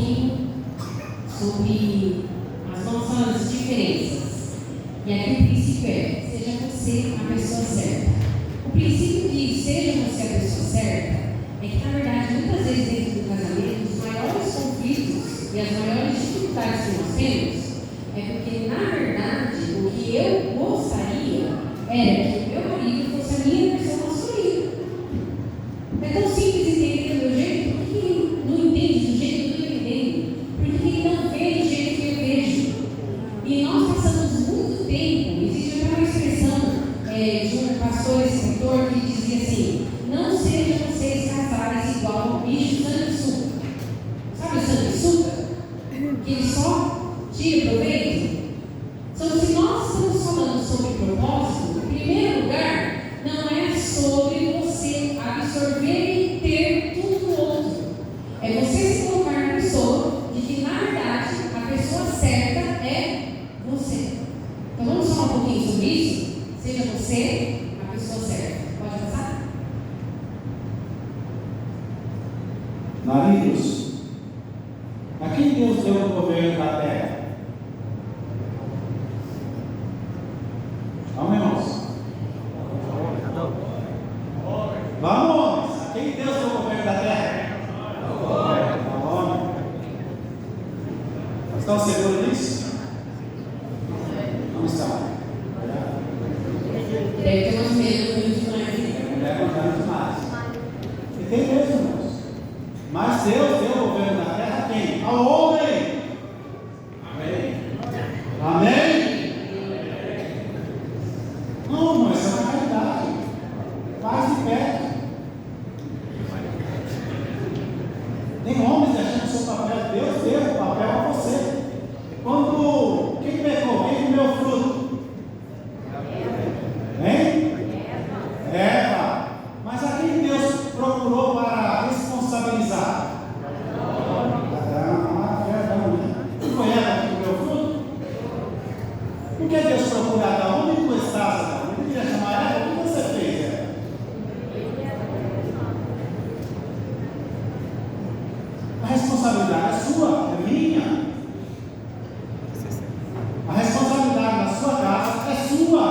pouquinho sobre as nossas diferenças. E aqui o princípio é: seja você a pessoa certa. O princípio de seja você a pessoa certa é que, na verdade, muitas vezes dentro do casamento, os maiores conflitos e as maiores dificuldades que nós temos é porque, na verdade, o que eu gostaria era que o meu marido fosse a minha versão masculina. É tão simples entender do meu jeito. Por que ele não entende do jeito que eu entendo? Por que ele não vê do jeito que eu vejo? E nós passamos muito tempo, existe até uma expressão de um pastor escritor que dizia assim: não sejam vocês casais igual o bicho sanguessuga. Sabe o sanguessuga? Que ele só tira proveito? Então, se nós estamos falando sobre propósito, em primeiro lugar, não é sobre você absorver e ter tudo do outro. É você se colocar na pessoa de que, na verdade, a pessoa certa é você. Então, vamos falar um pouquinho sobre isso? Seja você a pessoa certa. Pode passar? Maridos, a quem Deus deu o governo da terra? Vamos, irmãos. Vamos, homens. A quem Deus deu o governo da terra? Vamos. Estão seguros disso? Vamos estar. Deve ter umas mesas muito mais. Mulher mandando demais. E tem Deus, irmãos. Mas Deus deu o governo da terra a quem? Ao homem. Amém. Amém? Não, mas é uma realidade. Quase perto. Tem homens achando o seu papel. Deus deu o papel a você. Quando quem pecou? Quem comeu o fruto? Hein? Eva. Mas a quem Deus procurou para responsabilizar? Adão, né? Não foi Eva que comeu o fruto? Por que Deus procura Adão? Onde tu estás, Adão? Ele queria chamar Eva? O que você fez, Eva? A responsabilidade é sua, é minha. A responsabilidade da sua casa é sua.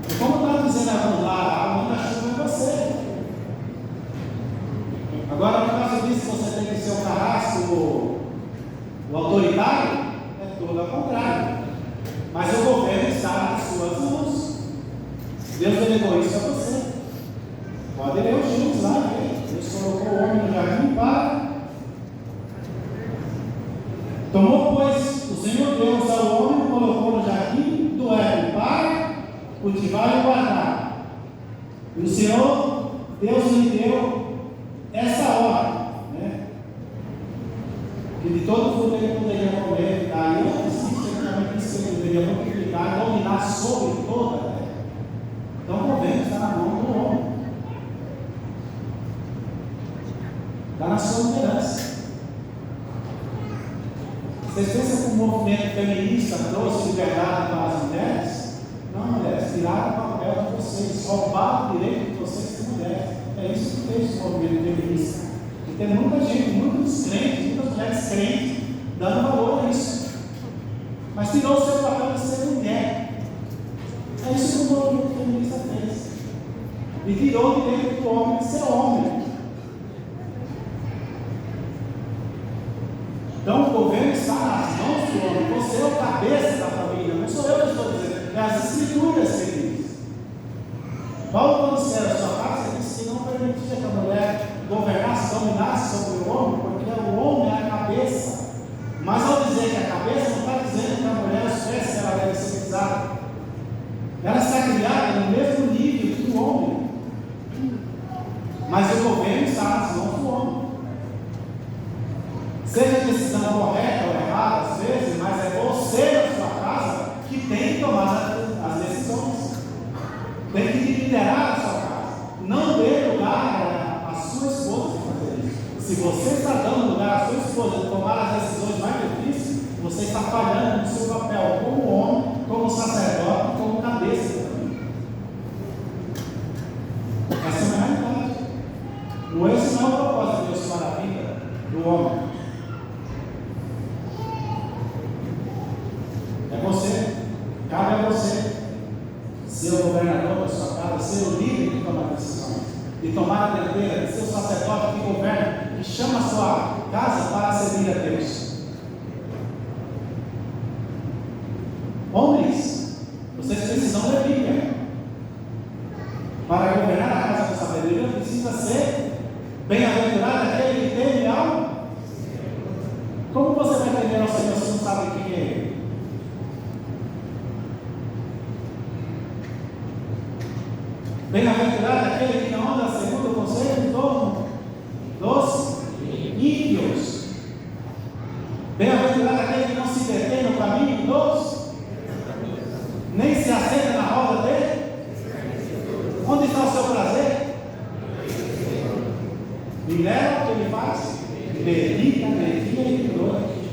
E como está dizendo a água da chuva é você. Agora, por causa disso, você tem que ser o carrasco, o autoritário, é tudo ao contrário. Mas o governo está nas suas mãos. Deus delegou isso a você. Pode ler os Gênesis lá, né? Deus colocou o homem no jardim para. Tomou, pois, o Senhor Deus ao homem e colocou no jardim do Éden para cultivar e guardar. E o Senhor Deus lhe deu essa ordem, né? Que de todo fruto ele poderia comer, daí eu disse que ele deveria multiplicar e dominar sobre toda a terra. Então o governo está na mão do homem. Está na sua liderança. Vocês pensam que o movimento feminista trouxe liberdade para as mulheres? Não, mulheres, tiraram o papel de vocês, roubaram o direito de vocês ser mulheres. É isso que fez o movimento feminista. E tem muita gente, muitos crentes, muitas mulheres crentes, dando valor a isso. Mas tirou o seu papel de ser mulher. É isso que o movimento feminista fez. E tirou o direito do homem de ser homem. Então o governo está nas mãos do homem. Você é o cabeça da família. Não sou eu que estou dizendo. É as escrituras que diz. Paulo, quando saiu da sua casa, disse que não permitia que a mulher governasse, dominasse sobre o homem, porque o homem é a cabeça. Mas ao dizer que é a cabeça, não está dizendo que a mulher, os pés, que ela deve ser pisada. Ela está criada no mesmo nível que o homem. Mas o governo está nas mãos do homem. Seja a decisão correta ou errada, às vezes, mas é você na sua casa que tem que tomar as decisões. Tem que liderar a sua casa. Não dê lugar à sua esposa de fazer isso. Se você está dando lugar à sua esposa de tomar as decisões mais difíceis, você está falhando no seu papel como homem, como sacerdote, como cabeça da família. Essa é uma realidade. Esse não é o propósito de Deus para a vida. do homem. É você, cabe a você ser o governador da sua casa, ser o líder que toma decisões, e tomar a dianteira, ser o sacerdote que governa, que chama a sua casa para servir a Deus. Homens, vocês precisam ler Bíblia. Para governar a casa com sabedoria, precisa ser bem-aventurado aquele que teme ao. Como você vai temer ao Senhor se não sabe quem é Ele? Bem-aventurado aquele que não anda segundo o conselho dos ímpios. Bem-aventurado aquele que não se detém no caminho dos, nem se assenta na roda dele. Onde está o seu prazer? Minério, o que ele faz? Medita, medita e de noite.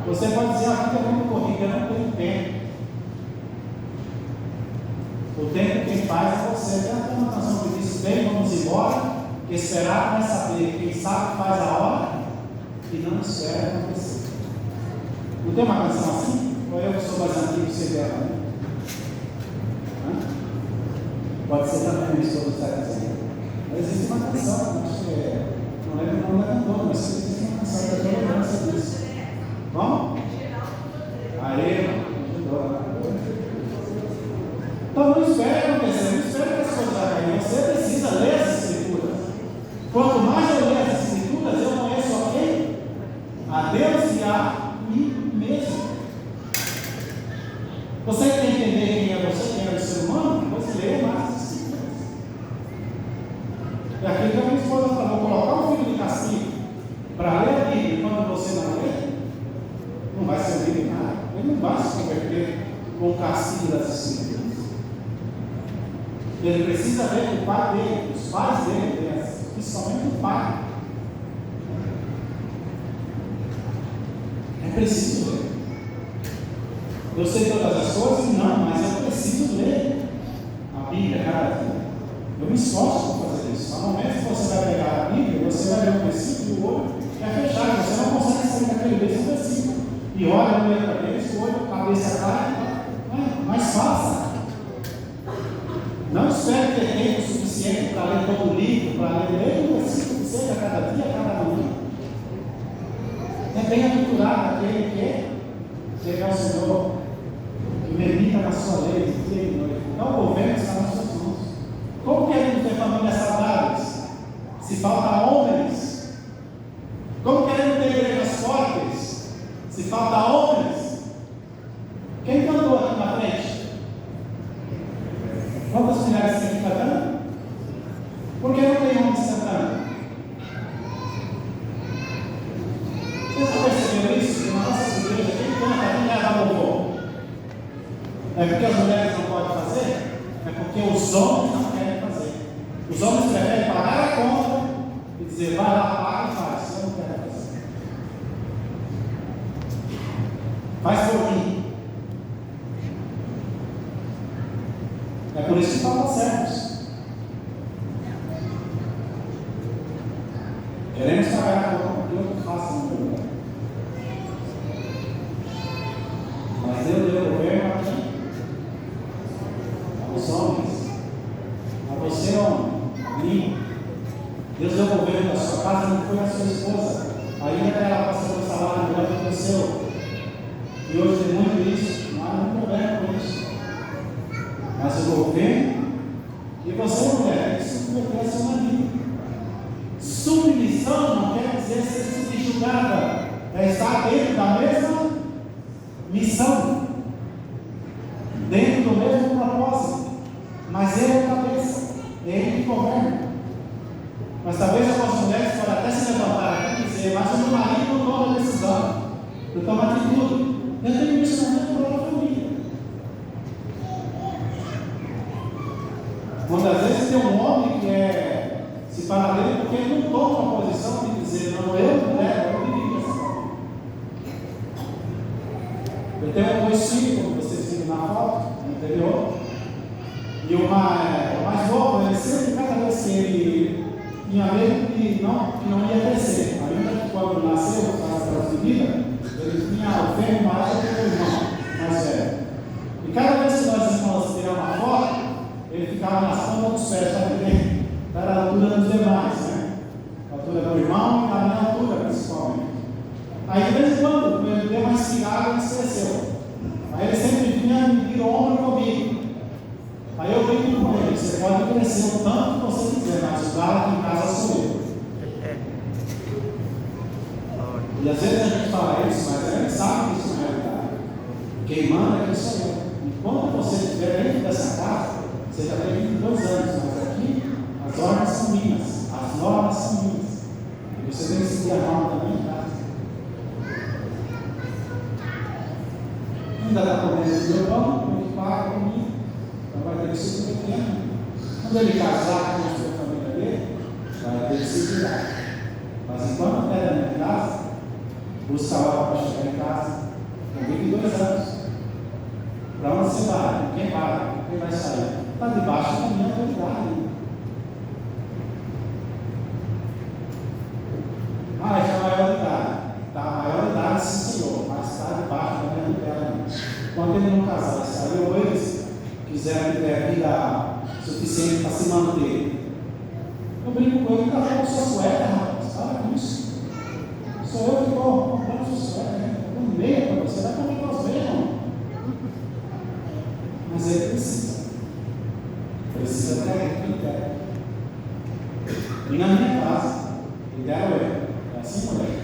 Você pode dizer: a vida é muito corrida, eu não tenho tempo. O tempo quem faz é você. Já tem uma canção que diz: bem, vamos embora, que esperar não é saber. Quem sabe faz a hora e não espera acontecer. Não tem uma canção assim? Ou eu que sou mais antigo, você dela, né? Pode ser também o estudo está dizendo. Mas existe uma canção, acho que é, não lembro o nome da cantora, mas existe uma canção que eu não lembro disso. Vamos? Aê, então não espere acontecer, não espere que as coisas vão cair. Você precisa ler as Escrituras. Quanto mais eu ler as Escrituras, eu conheço a quem? A Deus e a mim mesmo. Você quer entender quem é você, quem é o ser humano? Você lê mais as Escrituras. E aquilo que a minha esposa falou: colocar um filho de castigo para ler a Bíblia quando você não lê, não vai servir de nada. Ele não vai se converter com o castigo das Escrituras. Ele precisa ver com o pai dele, os pais dele, principalmente o pai. É preciso ler. Eu sei todas as coisas? Não, mas eu preciso ler a Bíblia cada dia. Eu me esforço por fazer isso. No momento que você vai pegar a Bíblia, você vai ler um versículo e o olho é fechado. Você não consegue sair daquele mesmo versículo. E olha no meio da cabeça, o olho, a cabeça cai, mas faça. Não espere ter tempo suficiente para ler todo o livro, para ler um versículo que seja cada dia, cada manhã. É bem-aventurado aquele que chega ao Senhor, que medita na sua lei, dia e noite. Então o governo está nas suas mãos. Como queremos ter famílias saudáveis se falta homens? Como queremos ter igrejas fortes se falta homens? Quem cantou aqui na frente? Quantas mulheres tem aqui cantando? Por que não tem homens cantando? Você já percebeu isso? Que na nossa igreja, quem canta, quem leva louvor? É porque as mulheres não podem fazer? É porque os homens não querem fazer. Os homens preferem pagar a conta e dizer: vai lá, paga e faz. Eu não quero fazer. Faz por mim. É por isso que faltam servos. Queremos pagar a conta porque eu faço no meu lugar. Mas Deus deu o governo aqui aos homens, a você, homem, a mim. Deus deu o governo da sua casa, não foi a sua esposa. Ainda que ela passou pelo salário, não aconteceu. E hoje tem muito isso, não há nenhum problema com isso. Mas o governo, e você, mulher, tem que submeter a seu marido. Submissão não quer dizer ser subjugada, é estar dentro da mesma missão, dentro do mesmo propósito. Mas ele é a cabeça, é ele que governa. Mas talvez algumas mulheres podem até se levantar aqui e dizer: mas o meu marido não toma decisão, não toma atitude. Eu tenho isso na minha própria família. Muitas vezes tem um homem que se fala dele porque ele não toma uma posição de dizer: não, eu dirijo essa família. Eu tenho dois filhos, como vocês viram na foto, no interior, e o mais novo, ele sempre, cada vez que ele tinha medo que não ia crescer. Ainda que quando nasceu, aquela ferida, ele tinha o fêmea mais do que o irmão mais velho. E cada vez que nós irmãos tiramos uma foto, ele ficava nas pontas dos pés para a altura dos demais, né? A altura do irmão e a minha altura, principalmente. Aí de vez em quando ele deu uma espingarda e cresceu. Aí ele sempre vinha medir o ombro comigo. Aí eu brinco com ele: você pode crescer o tanto que você quiser, mas o galo aqui em casa sou eu. E às vezes a gente fala isso, mas a gente sabe que isso não é verdade. Quem manda é que sou eu. E quando você estiver dentro dessa casa, você já tem 22 anos, mas aqui as ordens são minhas, as normas são minhas. E você tem que seguir a norma da minha casa. Ainda está comendo o meu pão, ele paga comigo. Então vai ter que se pequeno. Quando ele casar com a sua família dele, vai ter que se virar. Mas enquanto está na minha casa, busca a hora para chegar em casa, com 22 anos. Para onde você vai? Quem vai? Quem vai sair? Está debaixo da minha autoridade. Já é maioridade. Está a maioridade, sim, senhor, mas está debaixo da minha autoridade. Quando ele não casar, saiu ou eles quiserem ter vida suficiente para se manter. Eu brinco com ele: está com sua suéter, rapaz. Para com isso. Sou eu que estou comprando sua suéter, né? Estou com meia para você, vai comprar as meias, não. Mas ele precisa ter critério. E na minha casa, critério é assim, mulher.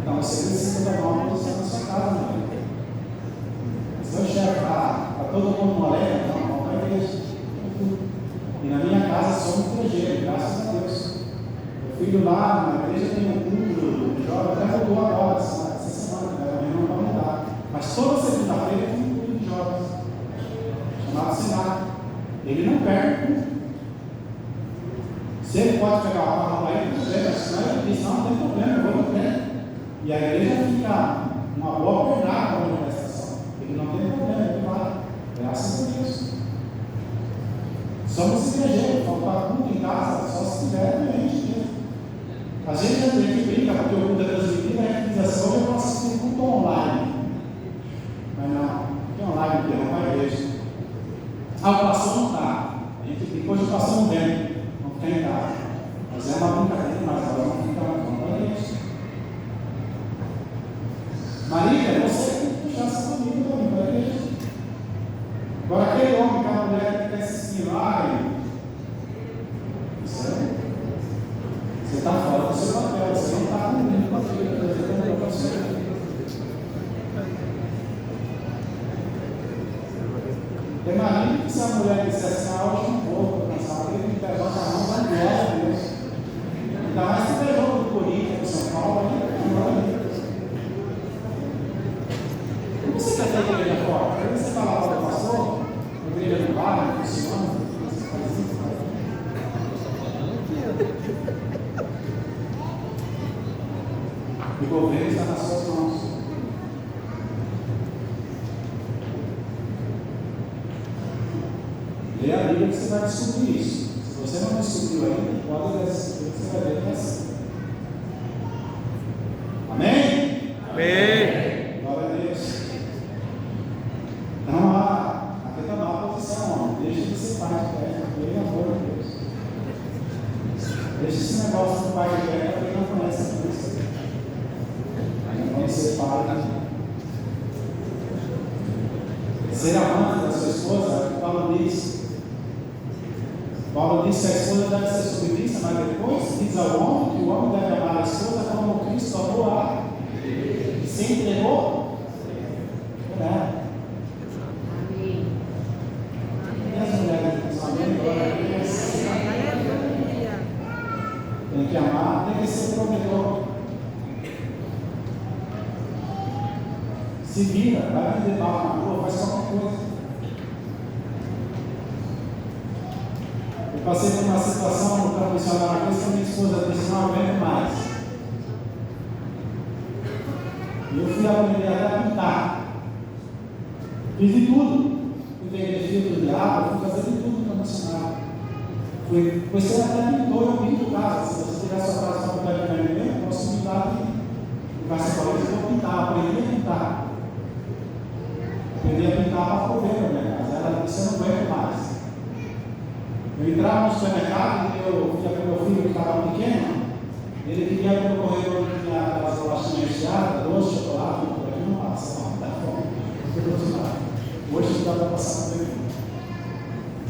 Então você precisa tomar uma posição na sua casa, mulher. Se eu chegar para todo mundo moleque, não vai igreja. E na minha casa somos estrangeiros, graças a Deus. Meu filho lá na igreja tem um culto de jovens, até voltou agora, essa semana, não vai mudar. Mas toda segunda-feira tem um culto de jovens, chamado Senado. Ele não perde o culto. Se ele pode pegar uma palavra para ele, não tem, mas senão ele diz: não tem problema, eu vou no pé. E a igreja fica uma boa pernada para a manifestação. Ele não tem problema, ele vai. Graças a Deus. Somos estrangeiros, faltar culto em casa, só se tiver doente mesmo. A gente brinca porque o culto é transmitido, a gente diz assim: hoje eu posso assistir culto online. Mas não, tem online porque não vai igreja. O pastor não está. A gente brinca: hoje o pastor não vem, não fica em casa. Mas é uma brincadeira, mas agora não fica na igreja. Maria, você tem que puxar essa família para a igreja. Agora, aquele homem que a mulher quer se estilar, você está fora do seu papel, você não está cumprindo com aquilo que Deus tem para você. Tem marido que, se a mulher dissesse: hoje não vou cansar, ele levanta a mão, vai glória a Deus. Ainda mais que tem jogo do Corinthians, do São Paulo, aí você quer ter a igreja fora? Aí você fala para o pastor, a igreja do bar, funciona, você faz isso, o governo está nas suas mãos. Lê a Bíblia que você vai descobrir isso. Se você não descobriu ainda, pode ler essa Bíblia que você vai ver que é assim. Amém? Amém. Glória a Deus. Então, aqui está uma posição, homem. Deixa de ser pai de guerra, pelo amor de Deus. Deixa esse negócio do pai de guerra para quem não conhece a Cristo. Não conhecer pai. Ser amante da sua esposa, Paulo diz. Paulo diz que a esposa deve ser submissa, mas depois diz ao homem que o homem deve amar a esposa como Cristo amou a e se entregou. É. Tem que amar, tem que ser provedor. Se vira, vai vender barro na rua, faz qualquer coisa. Eu passei por uma situação no campo missionário uma vez que a minha esposa disse: não aguento mais. E eu fui aprender até a pintar. Fiz de tudo. Fui vender filtro de água, fui fazer de tudo para missionário. Você até pintou, eu pinto casa. Se você tiver sua casa para pintar de vermelho, eu posso pintar aqui. E vai ser talvez eu vou pintar, aprendi a pintar. Aprendi a pintar para poder na minha casa. Ela disse, eu não aguento mais. Eu entrava no supermercado e eu via para o meu filho que estava pequeno, ele queria que no corredor que tinha aquelas bolachinhas recheadas, doce, chocolate, não passa, não dá fome. Hoje não dá para passar por ele.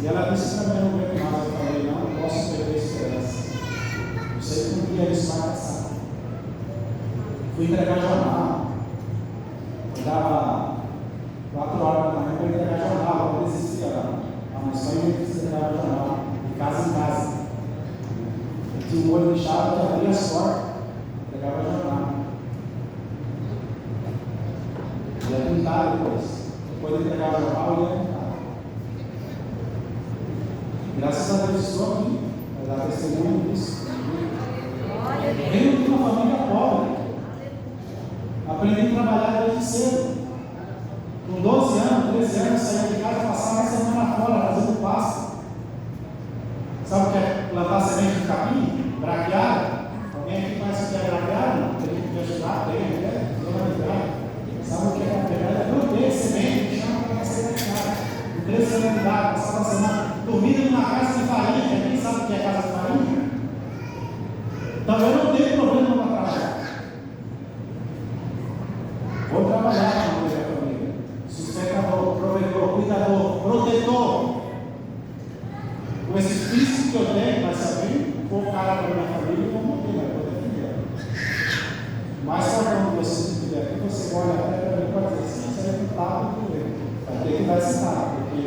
E ela disse para mim, não aguento mais. Eu falei, não posso perder a esperança. Eu sei que um dia isso vai passar. Fui entregar jornal. Eu dava 4 horas da manhã para entregar jornal, eu desistia lá. Mas só eu entregava jornal, de casa em casa. Eu tinha um olho de chave que abria as portas, entregava jornal. Ia pintar depois. Depois de entregar o jornal, eu ia pintar. Graças a Deus estou aqui, para dar testemunho disso. Venho de uma família pobre. Aprendi a trabalhar desde cedo. Com 12 anos, 13 anos, saía de casa e passava uma semana fora, fazendo pasto. Sabe o que é plantar semente de capim? Braqueada? Alguém aqui conhece o que é braqueada? Não? Tem que ajudar, tem, né? Sabe o que é braqueada? Eu plantei semente, me chama para ser braqueada. Com 13 anos de idade, passava uma semana, dormindo numa casa de farinha. Quem sabe o que é casa de farinha? Então eu não tenho problema para trabalhar. Vou trabalhar para manter a família. Sustentador, provedor, cuidador, protetor. Com esse físico que eu tenho, vai saber, vou cara para minha família e vou morrer, vai poder defender. Mas quando você estiver aqui, você olha até para mim e pode dizer assim, você é deputado do governo. Vai ter que dar esse dado, porque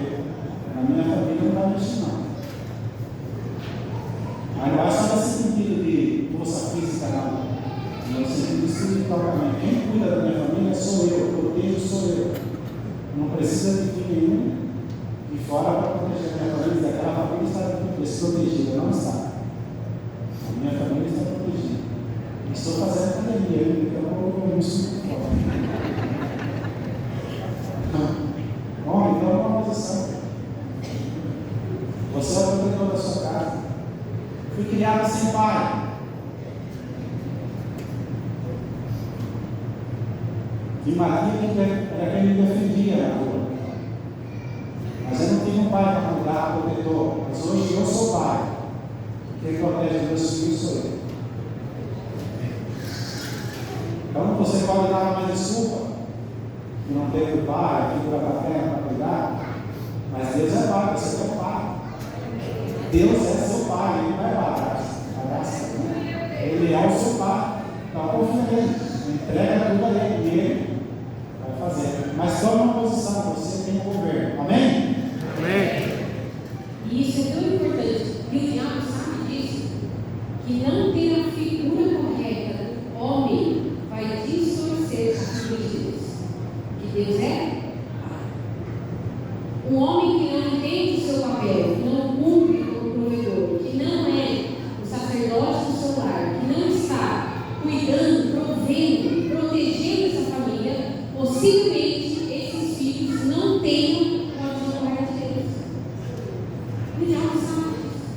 na minha família não vai mexer não. Mas não é só nesse sentido de força física, não. No sentido espiritual também. Quem cuida da minha família sou eu, protejo sou eu. Não precisa de fim nenhum de fora para proteger a minha família. Aquela família está desprotegida, não está. A minha família está protegida. Estou fazendo academia, porque eu não vou comer isso muito forte. Bom, então é uma posição. Você é o protetor da sua casa. Fui criado sem pai. E Maria era quem me defendia na rua. Mas eu não tive um pai para cuidar, protetor. Mas hoje eu sou pai. Quem protege meus filhos sou eu. Então você pode dar uma desculpa que não teve pai, figura paterna para cuidar. Mas Deus é pai, você é pai. Deus é seu pai, ele não é padrasto. Ele é o seu pai. Então confia nele. Entrega tudo a ele e ele vai fazer. Mas toma uma posição, você tem governo. Amém? Amém. E isso é tão importante. E o diabo sabe disso. Que não ter a figura correta do homem vai distorcer a figura de Deus. Que Deus é um homem que não entende o seu papel, que não cumpre como provedor, que não é o sacerdote do seu lar, que não está cuidando, provendo, protegendo essa família, possivelmente esses filhos não tenham uma visão correta de Deus. O diabo sabe disso.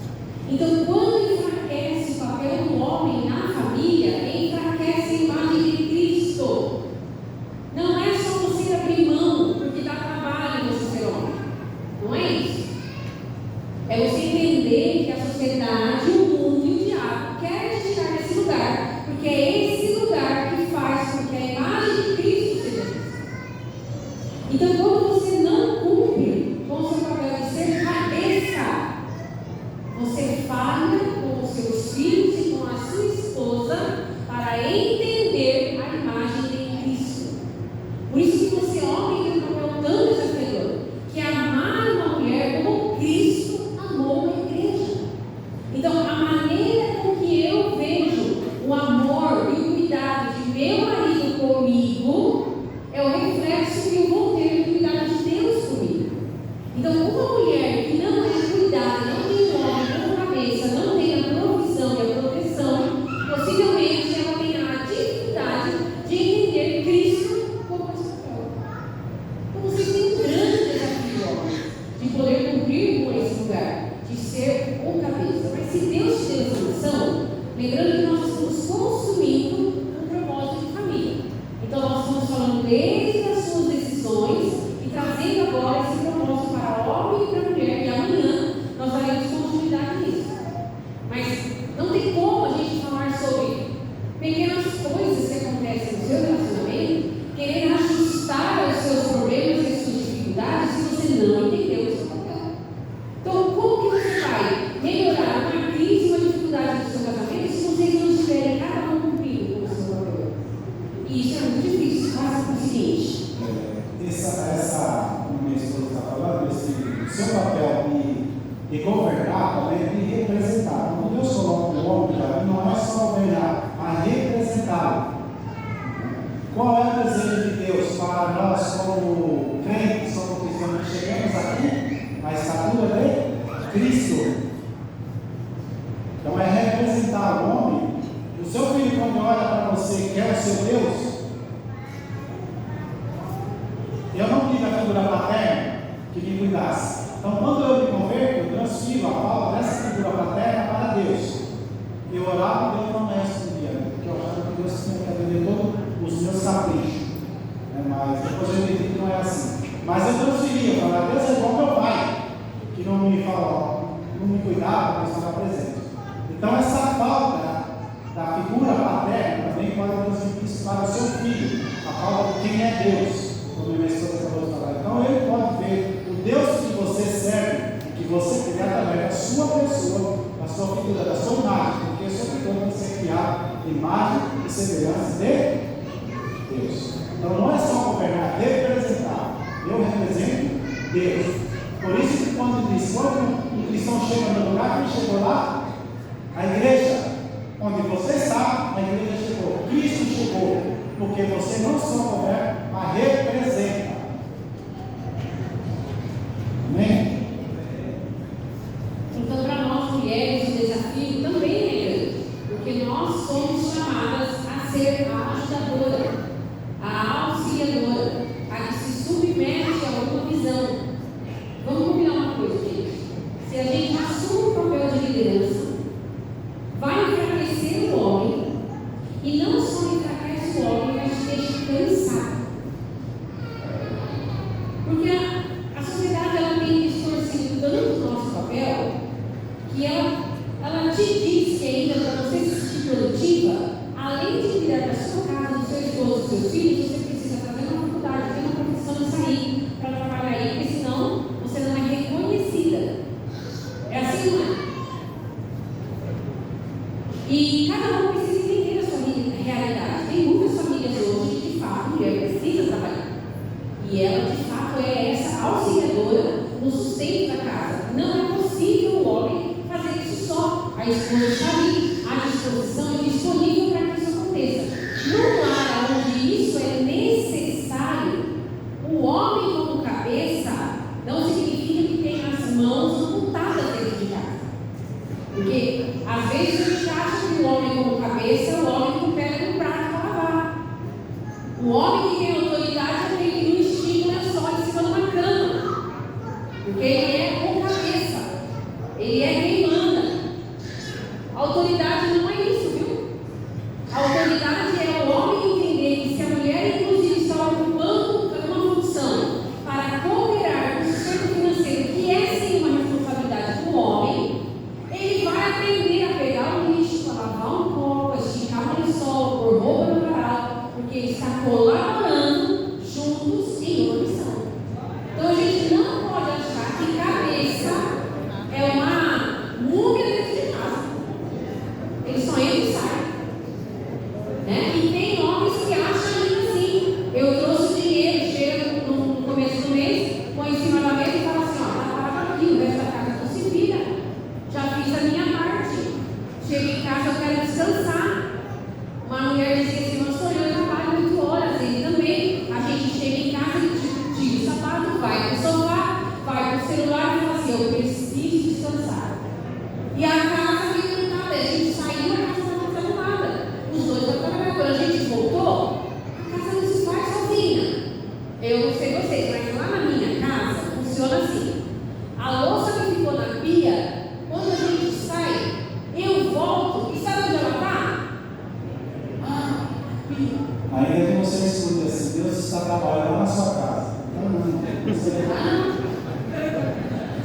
Então, quando enfraquece o papel do homem na família, enfraquece a imagem de Cristo. Não é só você abrir mão porque dá trabalho você ser homem. Não é isso. É você entender que a sociedade, o mundo e o diabo querem te tirar desse lugar, porque é esse lugar que faz com que a imagem de Cristo seja vista. Então, quando você não cumpre com o seu papel de ser cabeça, você falha com os seus filhos e com a sua esposa para entender a imagem de Cristo. Por isso que você, homem, tem um papel tão desafiador, que é amar uma mulher como Cristo amou a igreja. Então, a maneira com que eu vejo o amor e o cuidado de meu marido comigo é o reflexo que eu vou ter do cuidado de Deus Mas se Deus te deu essa missão, lembrando que nós estamos consumindo um propósito de família. Então nós estamos falando desde as suas decisões e trazendo agora esse propósito para o homem e para a mulher. E amanhã nós daremos continuidade nisso. Mas não tem como a gente falar sobre pequenas coisas que acontecem no seu relacionamento, querendo ajustar os seus problemas e as suas dificuldades, se você não entendeu o seu papel. Então, como que você vai melhorar uma crise, uma dificuldade do seu casamento, se vocês não estiverem cada um cumprindo com o seu papel? E isso é muito difícil, faça o seguinte. Como minha esposa está falando, esse seu papel de governar também, de representar. Quando Deus coloca o homem para mim, não é só governar, mas representá-lo. Qual é o desejo de Deus para nós, como crentes, como cristãos, que chegamos aqui, a estatura de Cristo? Então é representar o homem. O seu filho, quando olha para você, quer o seu Deus. Eu não tive a figura paterna que me cuidasse. Então, quando eu me converto, eu transfiro a palavra dessa figura paterna para Deus. Eu orava e Deus não me respondia, porque eu achava que Deus tinha que atender todos os meus caprichos. Mas depois eu entendi que não era assim. Mas eu transferia, eu falava, Deus é igual meu pai, que não me falava, não me cuidava, mas estava presente. Então, essa falta da figura paterna também pode transmitir isso para o seu filho, a falta de quem é Deus. Como minha esposa acabou de falar. Então ele pode ver o Deus que você serve, que você criar através da sua pessoa, da sua figura, da sua imagem, porque sobretudo você criar imagem e semelhança de Deus. Então não é só governar, é representar. Eu represento Deus. Por isso que quando diz, quando o cristão chega no lugar que chegou lá, a igreja, onde você está, a igreja chegou, Cristo chegou. Porque você não só governa, mas representa. Amém? Então, para nós mulheres, o desafio também é grande, porque nós somos chamadas a ser a ajudadora, a auxiliadora, a que se submete a uma visão. Vamos combinar uma coisa, gente. Se a gente assume o papel de liderança, vai enfraquecer o homem, e não só enfraquece o homem, mas te deixa cansado. Porque a sociedade ela tem distorcido tanto o nosso papel que ela te diz que ainda para você se sentir produtiva, além de cuidar da sua casa, do seu esposo, dos seus filhos, você precisa fazer uma faculdade, ter uma profissão e sair para trabalhar aí, porque senão você não é reconhecida. É assim, não é? E cada um precisa entender a sua realidade. Tem muitas famílias hoje que, de fato, a mulher precisa trabalhar. E ela, de fato, é essa auxiliadora no sustento da casa. Não é possível o homem fazer isso só. A esposa está ali, à disposição e disponível para que isso aconteça. Num lar onde isso é necessário, o homem como cabeça não significa que tem as mãos amputadas dentro de casa. Porque, às vezes, a gente acha que o homem como cabeça é o homem com pele no prato para lavar. O homem que tem autoridade é aquele que não estica só em cima de uma cama. Porque ele é o cabeça. Ele é quem manda. A autoridade não é isso, viu? A autoridade é o homem entender que se a mulher, inclusive, está ocupando uma função para cooperar com o sustento financeiro, que é sim uma responsabilidade do homem, ele vai aprender a pegar o lixo, a lavar um copo, a esticar um lençol, pôr roupa no varal, porque ele está colaborando juntos em uma missão. Então a gente não pode achar que cabeça é uma múmia dentro de casa. Ele só entra e sai. Né? E tem homens que acham ainda assim. Eu trouxe dinheiro, chega no começo do mês, põe em cima da mesa e fala assim, ó, tá parado aqui, o resto da casa tu se vira. Já fiz a minha parte. Chego em casa, eu quero descansar. Uma mulher dizia assim, mas eu trabalho 8 horas. Ele também. A gente chega em casa e tira o sapato, vai pro sofá, vai pro celular e fala assim, eu preciso descansar. E a casa fica nada. A gente saiu, a casa não está fazendo nada. Os dois estão trabalhando. Quando a gente voltou, a casa não se faz sozinha. Eu não sei vocês, mas lá na minha casa funciona assim. A louça que ficou na pia, quando a gente sai,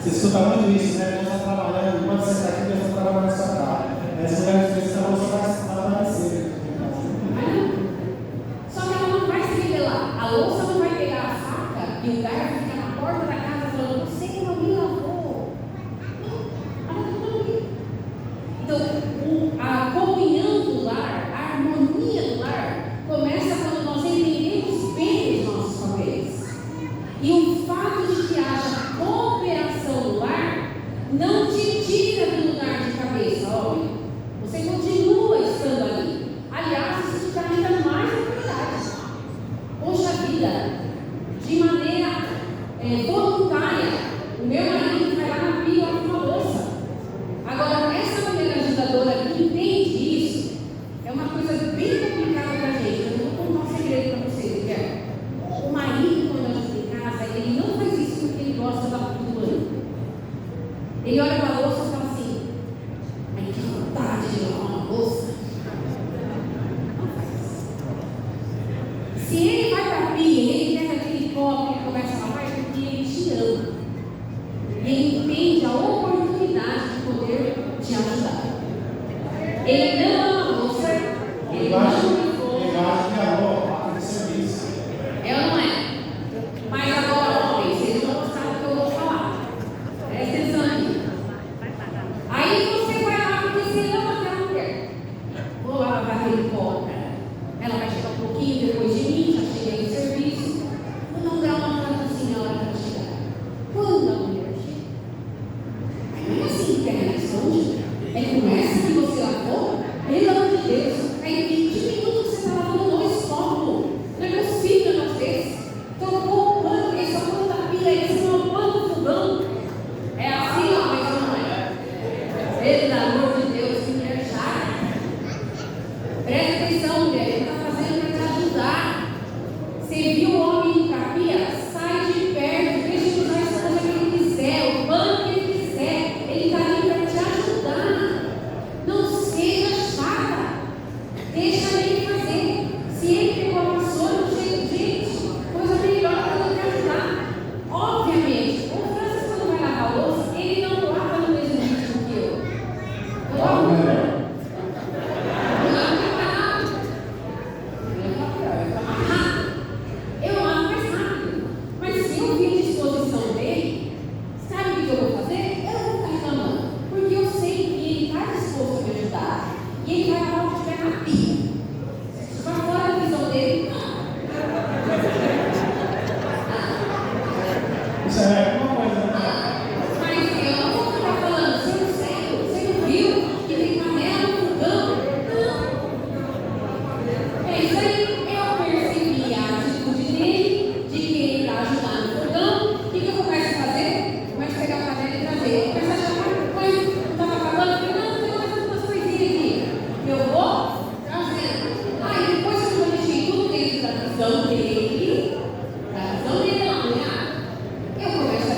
Você escuta muito isso, né? Deus está trabalhando, enquanto você está aqui, Deus está trabalhando na sua casa. Essa mulher fez essa louça vai aparecer. Só que ela não vai se revelar. A louça não vai pegar a faca e o garfo fica na porta da casa falando: você não me lavou. Então, a comunhão do lar, a harmonia do lar, começa quando nós entendemos bem os nossos papéis. E o fato de que haja cooperação no lar não te tira do lugar de cabeça, homem. Você continua estando ali. Aliás, isso te dá ainda mais autoridade. Poxa vida, de maneira voluntária, o meu marido vai lá na pia e lava uma louça. Agora, essa mulher ajudadora que entende isso, é uma coisa bem complicada para a gente. Eu vou contar um segredo para vocês, Guilherme. O marido, quando ajuda em casa, ele não faz isso porque ele gosta da fruta do ano. Ele olha para a louça e fala assim: ai, que vontade de lavar uma louça. Não faz isso. Se ele vai para a pia e ele pega aquele copo e começa a lavar, é porque ele te ama. E ele entende a oportunidade de poder te ajudar. Ele não ama a louça, ele não ligou. Ele acha que a roupa é serviço. É ou não é? Mas agora, homens, vocês vão gostar do que eu vou falar. Presta atenção aqui. Aí você vai lá porque você ama aquela mulher. Vou lá lavar aquele copo. Ela vai chegar um pouquinho depois de mim, já cheguei no serviço. Vou não dar uma planta assim na hora que ela chegar. Quando a mulher chega? Não é assim que ela responde. É com essa que você lavou? Pelo amor de Deus. Aí 20 minutos você está lavando 2 copos. Não é possível um negócio desse. Trocou o pano, esse é o pano da pia, esse é o pano do fogão. É assim, ó, mas não é. Pelo amor de Deus, que mulher chata. Presta atenção, mulher, ele está fazendo para te ajudar. Você viu o homem indo para a pia? Sai de perto, deixa ele usar a esponja que ele quiser, o pano que ele quiser. Ele está ali para te ajudar. Não seja chata. Deixa ele fazer. Se ele pegou a vassoura, não chega, gente, coisa melhor para ele te ajudar. Obviamente, o Francis, quando vai lavar a louça, ele não lava no mesmo ritmo que eu. Eu lavo melhor. Eu lavo mais rápido. Mas se eu vir à disposição dele, sabe o que eu vou fazer? Eu não vou ficar reclamando. Porque eu sei que ele está disposto a me ajudar. E ele vai lavar o que estiver na pia. Para fora da visão dele, Isso é uma coisa, né? mas eu não vou ficar falando: você não sei, você não viu que tem panela no fogão? Não. É isso aí. Eu percebi a atitude dele, de que ele está ajudando no fogão. O que eu começo a fazer? Começo a pegar a panela e trazer. Eu começo a chamar, mas não estava acabando. Eu falei: não, tem mais algumas coisinhas aqui. Eu vou trazendo. Aí depois que eu deixei tudo dentro da visão dele lá, né? Eu começo a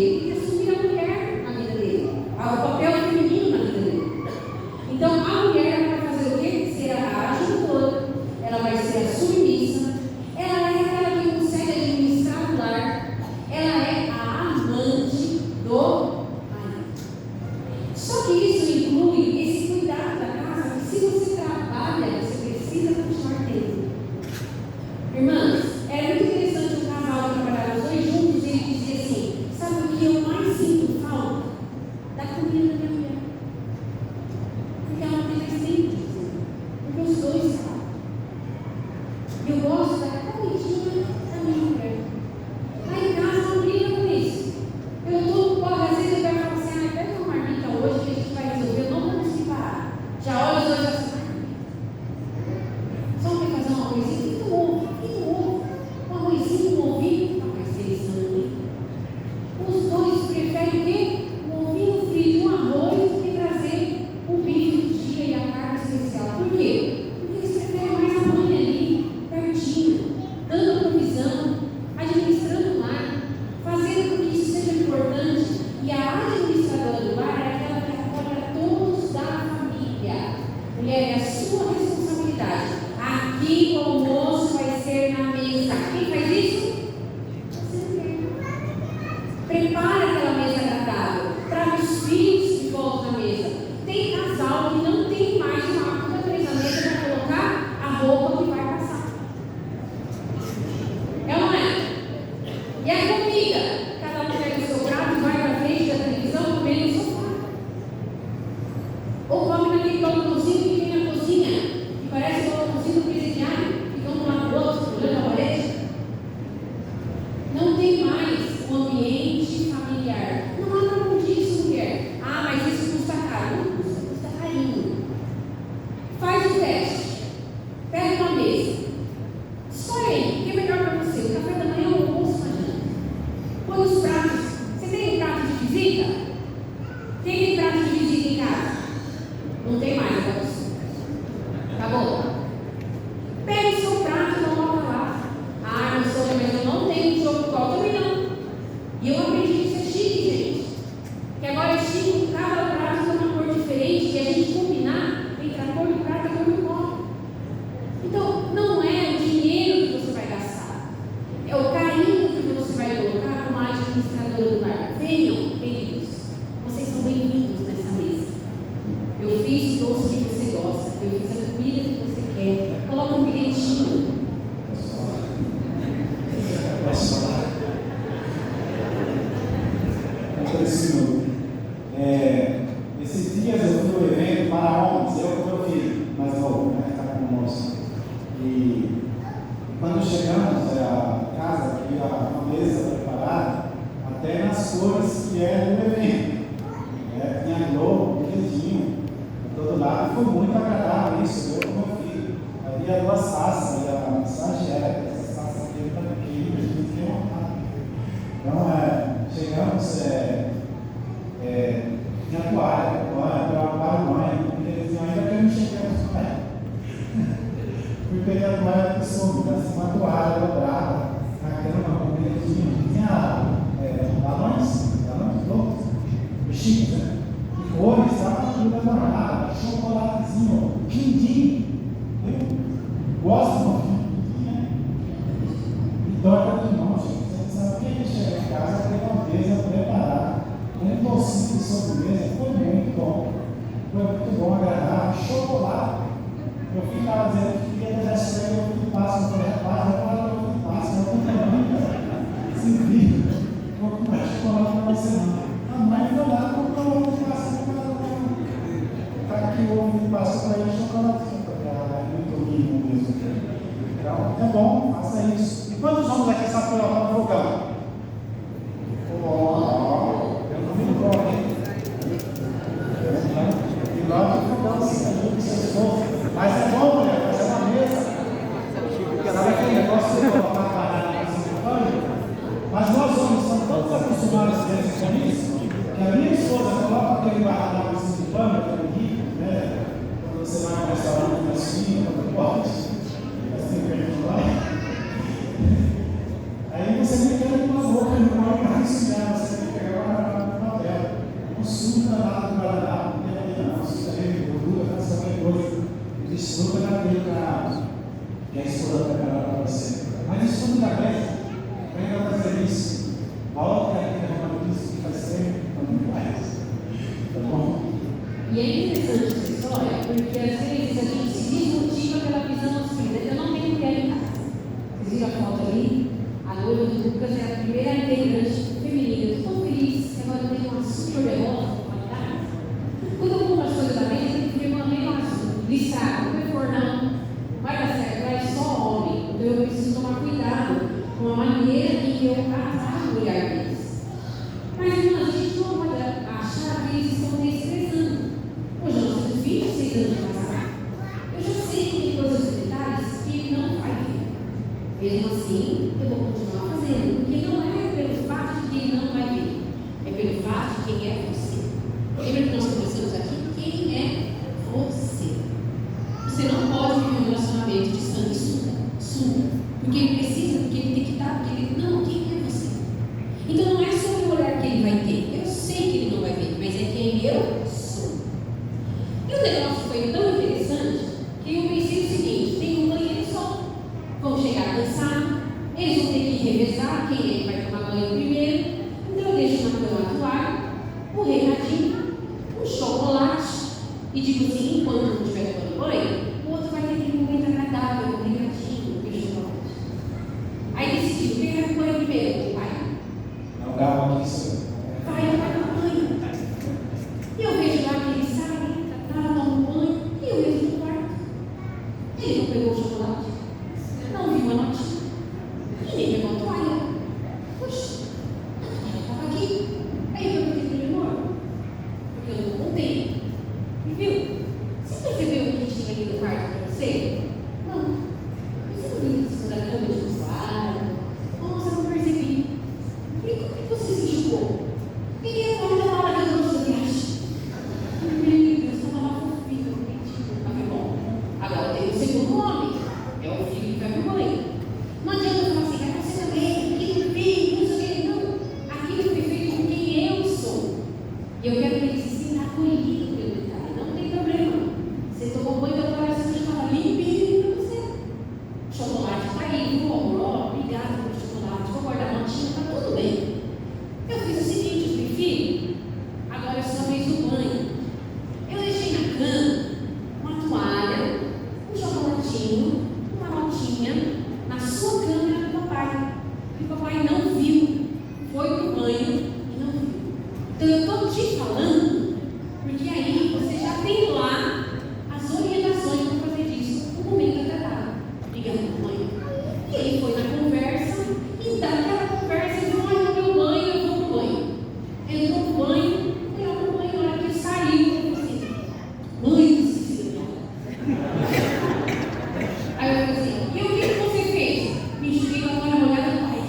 dele e assumir a mulher na vida dele, o papel feminino na vida dele. Então, a mulher vai fazer o quê? Ser a ajuda, ela vai ser a submissa, ela é aquela que consegue administrar o lar, ela é a amante do marido. Só que isso inclui esse cuidado da casa, que se você trabalha, você precisa continuar tendo. Irmãs, era muito interessante um casal que trabalhava os dois juntos e ele dizia assim: sabe o que eu mais sinto falta? Da comida da minha mulher. Porque ela não tem sempre, porque os dois sabem. Eu gosto da comidinha da minha mulher. Lá em casa não briga com isso. Eu estou, às vezes eu quero falar assim: pega uma marmita hoje que a gente vai resolver. Eu não vou conseguir parar. Já olha os dois assim: só para fazer uma coisinha, fica um ovo, um arrozinho, um ovinho. Não vai ser isso, não. Os dois preferem o quê? Um ovinho frito, um arroz, do que trazer o bife do dia e a carne especial. Por quê? Porque eles preferem mais a mãe ali, pertinho, dando provisão, administrando o lar, fazendo com que isso seja importante. E a administradora do lar é aquela que apoia a todos da família. Mulher, é a sua responsabilidade. Aqui o almoço vai ser na mesa. Quem faz isso? Você mulher. Prepara aquela mesa agradável. Traga os filhos de volta na mesa. Tem casal que não tem mais uma hábito da mesa para colocar a roupa que vai passar. É ou não é? E a comida? Cada um pega o seu prato e vai para frente da televisão comer no sofá. Ou come naquele balcãozinho que tem na cozinha, que parece o balcãozinho do presidiário, ficam um lado do outro, olhando a parede. Não tem mais um ambiente familiar. Não há nada disso, mulher. Ah, mas isso custa caro. Não custa, custa carinho. Faz o teste. Pega uma mesa. Escolhe aí, o que é melhor para você? O café da manhã ou o almoço na janta? Põe os pratos. Você tem um prato de visita? Quem tem prato de visita em casa? Não tem mais, agora sim. Tá bom? Pega o seu prato e coloca lá. Ah, não sou, mas eu não tenho um jogo qual também não. E eu aprendi que isso é chique, gente. Que agora é chique, cada prato tem uma cor diferente e a gente combinar entre a cor do prato e a cor do copo. Então, não é o dinheiro que você vai gastar, é o carinho que você vai colocar como administradora do lar. Venham, queridos, vocês são bem-vindos nessa mesa. Eu fiz o doce que você gosta, eu fiz a comida que você quer. Coloca um bilhetinho. Esses dias eu fui no evento para homens, eu com meu filho, mais novo, né, que está conosco. E quando chegamos à casa, havia uma mesa preparada, até nas cores que é do evento. Tinha globo, brinquedinho, por todo lado. Foi muito agradável isso, eu com meu filho. Havia duas taças, a mensagem era: essa taça aqui está pequena, a gente tem uma taça. Então, chegamos, tinha toalha para a mãe, porque eles diziam: ainda que eu não cheguemos com ela. Fui pegar a toalha da pessoa, uma toalha dobrada, na cama, com um brinquedinho. Tinha balões loucos, chiques, né? E cores, estava tudo adornado, chocolatezinho, quindim. Eu gosto do quindim, né? E dobra de mão, gente. Você sabe o que a gente chega em casa, tem uma mesa preparada, um docinho de sobremesa. Foi muito bom. Foi muito bom, agradável. Chocolate. Eu ficava dizendo que queria deixar essa coisa, eu fui passo, eu falei: rapaz, agora eu fui passo, eu vou também. Se vira, vou comer chocolate para você não. A mãe foi lá, comprou um ovo de passa para ela. Está aqui o ovo de passa para ele, chocolatinho para ela. É muito lindo mesmo. Então, é bom, faça isso. E quantos homens aqui sabem colocar no fogão? Eu não me lembro, hein? E logo no fogão, sim, mas é bom, mulher, mas é uma mesa. Sabe aquele negócio de colocar a banana no pano? Mas nós homens estamos todos acostumados com isso, que a minha esposa coloca aquele guardanapo de pano, aquele rico, né? Quando você vai no restaurante mais fino, quando pode, mas tem perto lá. Aí você nem quer uma boca no pão para ensinar, você tem que pegar porque às vezes a gente se desmotiva pela visão masculina. Eu não tenho mulher em casa. Vocês viram a foto ali? A noiva do Lucas é a primeira integrante feminina. Eu estou feliz que agora eu tenho uma super derrota para qualidade. Quando eu compro as coisas da mesa, eu fico uma negócio, listado, não vai for não. Vai dar certo, vai só homem. Então eu preciso tomar cuidado com a maneira em que eu trato a mulher deles. Mas irmãs, a gente não pode achar que eles estão desprezando. Hoje eu não tenho filho, 6 anos de casado. Eu já sei que tem coisas e detalhes que ele não vai ver. Mesmo assim, eu vou continuar fazendo. Porque não é pelo fato de que ele não vai ver. É pelo fato de quem é você. Lembra que nós conversamos aqui? Quem é você? Você não pode viver um relacionamento de sangue suga. Porque ele precisa, porque ele tem que estar, porque ele. Não, quem é você? Então não é sobre o olhar que ele vai ter. Eu sei que ele não vai ver, mas é quem eu sou. E o negócio foi tão interessante que eu pensei o seguinte: tem um banheiro só. Vão chegar cansados, eles vão ter que revezar quem é que vai tomar banho primeiro. Então eu deixo na cama a toalha, um recadinho, um chocolate, e digo assim: enquanto não estiver tomando banho, o outro vai ter aquele momento agradável, um recadinho, aquele chocolate. Aí decidiu: quem vai banho primeiro? Pai. Não dá aqui isso. Vai tomar banho. E eu vejo lá que ele sai, toma um banho, e eu vejo no quarto. Ele não pegou o chocolate, não viu a notinha, e nem pegou a toalha. Puxa, a toalha estava aqui. Aí eu perguntei para ele: amor, porque eu não contei. E viu? Você percebeu o que tinha ali no quarto para você? Não. Você não viu isso da cama de usuário? Nossa, eu não percebi. E como que você se julgou? Ninguém pode dar nada que eu trouxe da viagem. Meu Deus, estava lá fofinho, bonitinho. Tá bom. Agora tem o segundo homem. É o filho que vai pro banho. Não adianta eu falar assim: é você também, aquilo bem, não sei o que. Não. Aquilo foi feito com quem eu sou. E eu quero que ele se sinta acolhido pelo detalhe. Não tem problema. Você tomou banho, então agora você estava limpinho para você. O chocolate está aí, viu, amor? Obrigada pelo chocolate. Vou guardar a notinha, está tudo bem. Eu fiz o seguinte: eu falei: filho, agora é sua vez do banho. Eu deixei na cama uma toalha, um chocolatinho, uma notinha, na sua câmera do papai. E o papai não viu. Foi pro banho e não viu. Então eu estou te falando, porque aí você já tem lá as orientações para fazer disso no momento agradável. Ligando pro banho. E ele foi na conversa, e daquela conversa ele falou: olha, meu banho, eu vou pro banho. Entrou pro banho, olhou pro banho, na hora que ele saiu, ele falou assim: mãe do Cecília. Aí eu falei assim: e o que você fez? Me enxuguei com a toalha molhada do pai.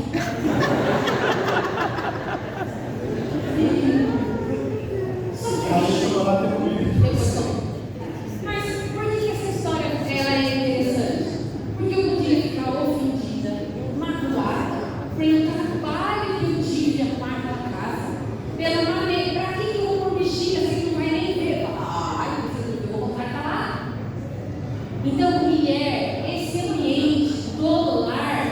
Mas por que essa história ela é interessante? Porque eu podia ficar ofendida, magoada, pelo trabalho que eu tive a parte da casa, pela maneira, para que eu vou mexer assim, não vai nem ver? Ai, você não viu, vou contratar lá. Então, mulher, esse ambiente do lar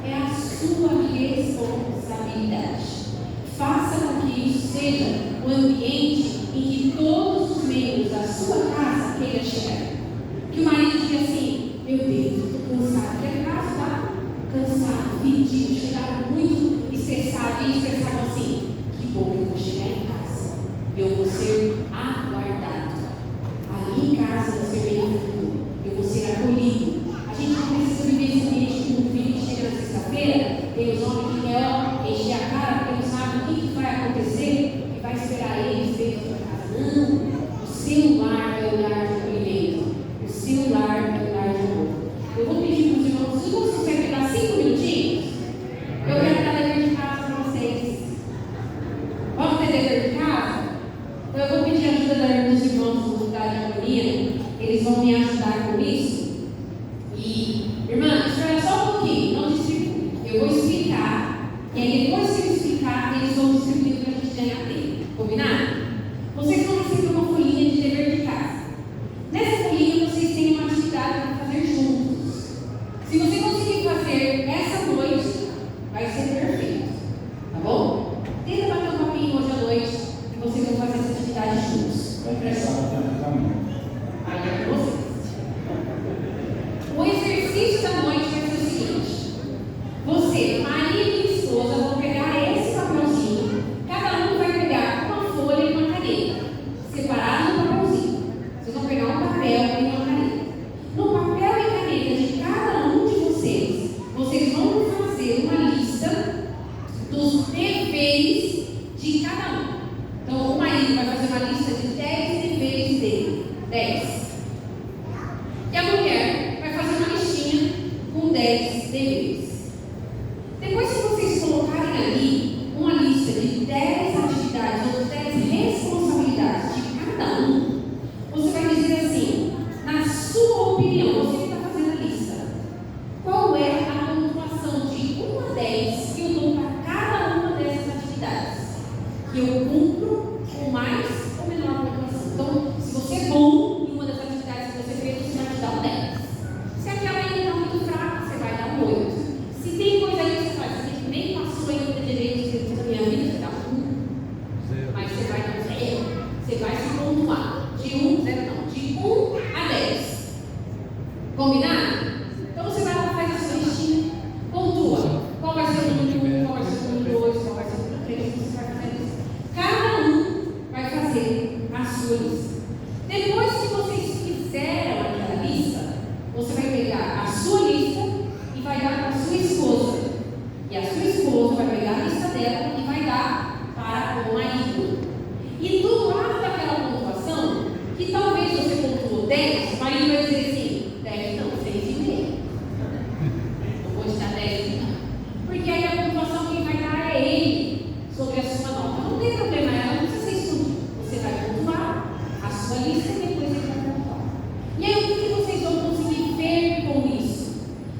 é a sua responsabilidade. Faça com que isso seja um ambiente em que todos os membros da sua casa queiram chegar. Que o marido diga assim: meu Deus, eu estou cansado. Que a casa está cansado, pedido, chegaram muito estressados e estressaram assim: que bom que eu vou chegar em casa. Eu vou ser aguardado. Ali em casa eu vou ser bem-vindo. Eu vou ser acolhido. A gente não precisa viver esse ambiente com um filho que chega na sexta-feira. Tem os homens que querem encher a cara porque não sabem o que vai acontecer e vai esperar eles dentro da casa. Não. O seu lar é o lar de acolhimento. O seu lar é o lar de amor. Eu vou pedir para os irmãos: se você consegue dar 5 minutinhos, eu quero dar dever de casa para vocês. Vamos ter dever de casa? Então eu vou pedir a ajuda dos irmãos do lugar de harmonia. Eles vão me ajudar com isso. E, irmã, espera só um pouquinho, não distribui. Eu vou explicar. E aí depois que eu explicar, eles vão distribuir para a gente ganhar tempo. Combinado? Vocês vão receber uma folhinha de dever de casa. Nessa folhinha vocês têm uma atividade para fazer juntos. Se você conseguir fazer essa noite, vai ser perfeito. Tá bom? Tenta bater um papinho hoje à noite e vocês vão fazer essa atividade juntos. Vai pensar no caminho. Aí lucro, ou mais ou menor pontuação. Então, se você é bom em uma das atividades que você fez, você vai te dar um 10. Se aquela ainda está muito fraca, você vai dar um 8. Se tem coisa aí que você faz, que nem passou ainda direito da minha vida, você dá um 1. Mas você vai dar um 0. Você vai se pontuar. De 1, 0 não. De 1 a 10. Combinado? Então você vai lá, faz a sua listinha, pontua. Qual vai ser o número 1, qual vai ser o número 2, qual vai ser o número 3, você vai fazer isso. Cada um vai fazer a sua lista. Depois que vocês fizeram aquela lista, você vai pegar a sua lista e vai dar para a sua esposa. E a sua esposa vai pegar a lista dela e vai dar para o marido. E do lado daquela pontuação, que talvez você pontuou 10, o marido vai dizer assim, 10 não, 6,5. Não vou te dar 10 não. Porque aí a pontuação quem vai dar é ele sobre a sua nota. Não tem problema, ela não precisa ser estúpida. Você vai pontuar a sua lista e depois ele vai pontuar. E aí o que vocês vão conseguir ver com isso?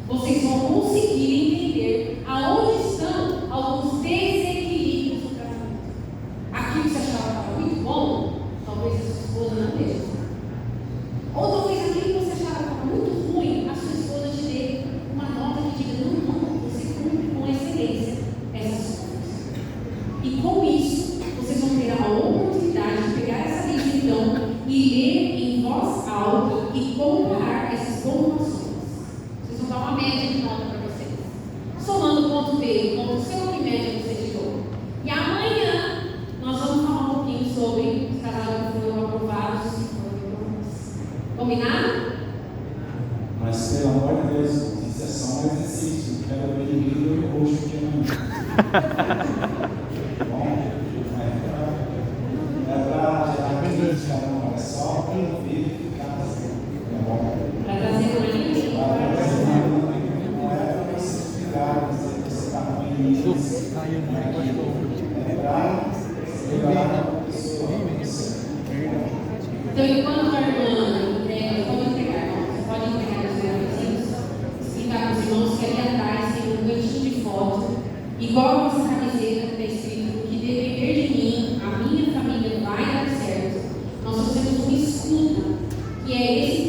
Vocês vão conseguir entender aonde estão alguns desequilíbrios do casamento. Aquilo que você achava que estava muito bom, talvez a sua esposa não deixe. Ou talvez aquilo que você achava que estava muito ruim, a sua esposa te dê uma nota que diga, não, você cumpre com excelência essas coisas. E com isso, vocês vão ter a oportunidade de pegar essa lista então e ler em voz alta e comparar essas pontuações. Vocês vão dar uma média de nota para vocês. Somando o ponto B, o ponto C, que média você tirou. E amanhã nós vamos falar um pouquinho sobre os casais que foram aprovados e foram aprovados. Combinado? Mas, pelo amor de Deus, isso é só um exercício. Não quero ver ninguém do roxo aqui amanhã. Bom, é para gerar crítica, não. É só para ouvir e ficar assim. Tá bom? Para trazer uma linha. Não é para você explicar, você está ruim nisso. É para levar a pessoa. Então, enquanto a irmã entrega, pode entregar, você pode entregar os vizinhos, explicar para os irmãos que ali atrás tem um cantinho de foto, igual a nossa camiseta que está escrito, que depender de mim, a minha família vai dar certo. Nós temos um escudo, que é esse